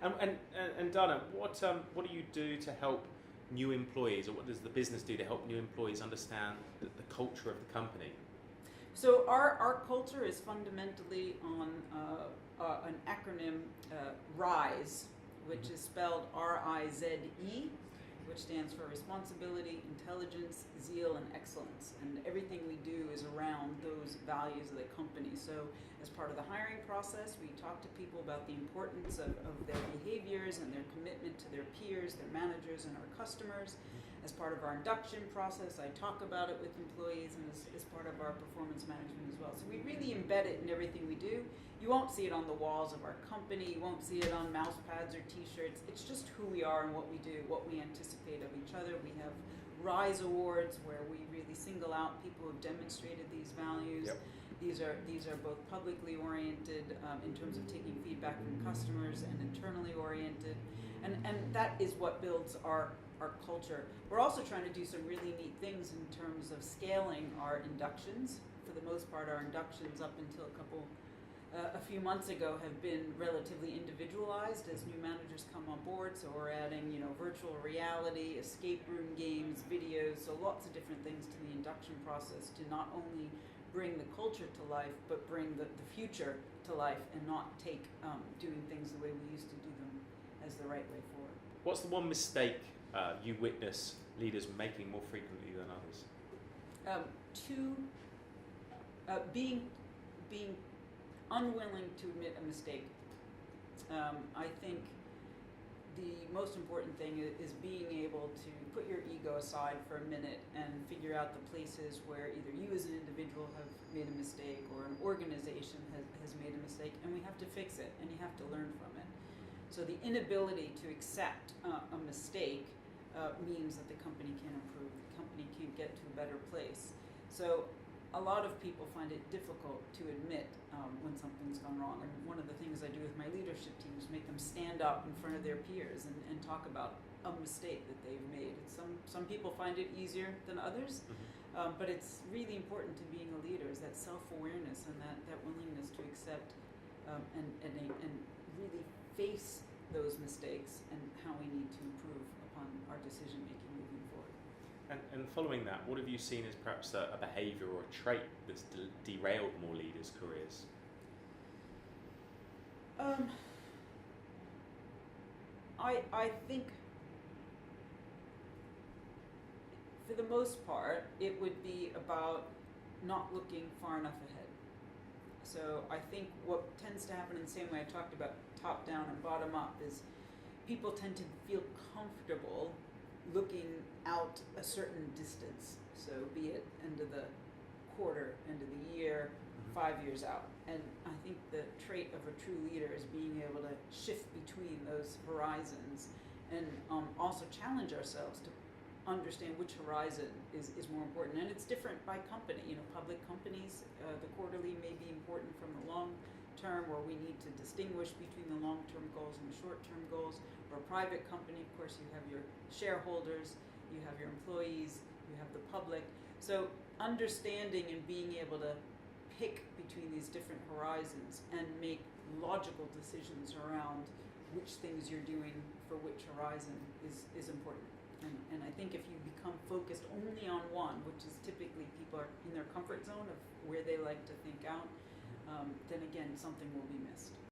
And Dana, what do you do to help new employees, or what does the business do to help new employees understand the culture of the company? So our culture is fundamentally on an acronym, RISE, which is spelled RIZE, which stands for Responsibility, Intelligence, Zeal, and Excellence. And everything we do is around those values of the company. So as part of the hiring process, we talk to people about the importance of their behaviors and their commitment to their peers, their managers, and our customers. As part of our induction process, I talk about it with employees, and as part of our performance management as well. So we really embed it in everything we do. You won't see it on the walls of our company, you won't see it on mouse pads or t-shirts. It's just who we are and what we do, what we anticipate of each other. We have RISE awards where we really single out people who have demonstrated these values. Yep. These are both publicly oriented in terms of taking feedback from customers, and internally oriented. And that is what builds our culture. We're also trying to do some really neat things in terms of scaling our inductions. For the most part, our inductions up until a few months ago have been relatively individualized as new managers come on board. So we're adding, virtual reality, escape room games, videos, so lots of different things to the induction process to not only bring the culture to life, but bring the future to life, and not take doing things the way we used to do them as the right way forward. What's the one mistake you witness leaders making more frequently than others? Being unwilling to admit a mistake. I think the most important thing is being able to put your ego aside for a minute and figure out the places where either you as an individual have made a mistake or an organization has made a mistake, and we have to fix it, and you have to learn from it. So the inability to accept a mistake means that the company can't improve, the company can't get to a better place. So a lot of people find it difficult to admit when something's gone wrong. And one of the things I do with my leadership team is make them stand up in front of their peers and talk about a mistake that they've made. Some people find it easier than others, but it's really important to being a leader, is that self-awareness and that willingness to accept and really face those mistakes and how we need to improve upon our decision making moving forward. And following that, what have you seen as perhaps a behaviour or a trait that's derailed more leaders' careers? I think for the most part, it would be about not looking far enough ahead. So I think what tends to happen in the same way I talked about top down and bottom up is people tend to feel comfortable looking out a certain distance. So be it end of the quarter, end of the year, 5 years out. And I think the trait of a true leader is being able to shift between those horizons and also challenge ourselves to understand which horizon is more important. And it's different by company. Public companies, the quarterly may be important from the long term, where we need to distinguish between the long-term goals and the short-term goals. For a private company, of course, you have your shareholders, you have your employees, you have the public. So understanding and being able to pick between these different horizons and make logical decisions around which things you're doing for which horizon is important. And I think if you become focused only on one, which is typically people are in their comfort zone of where they like to think out, then again, something will be missed.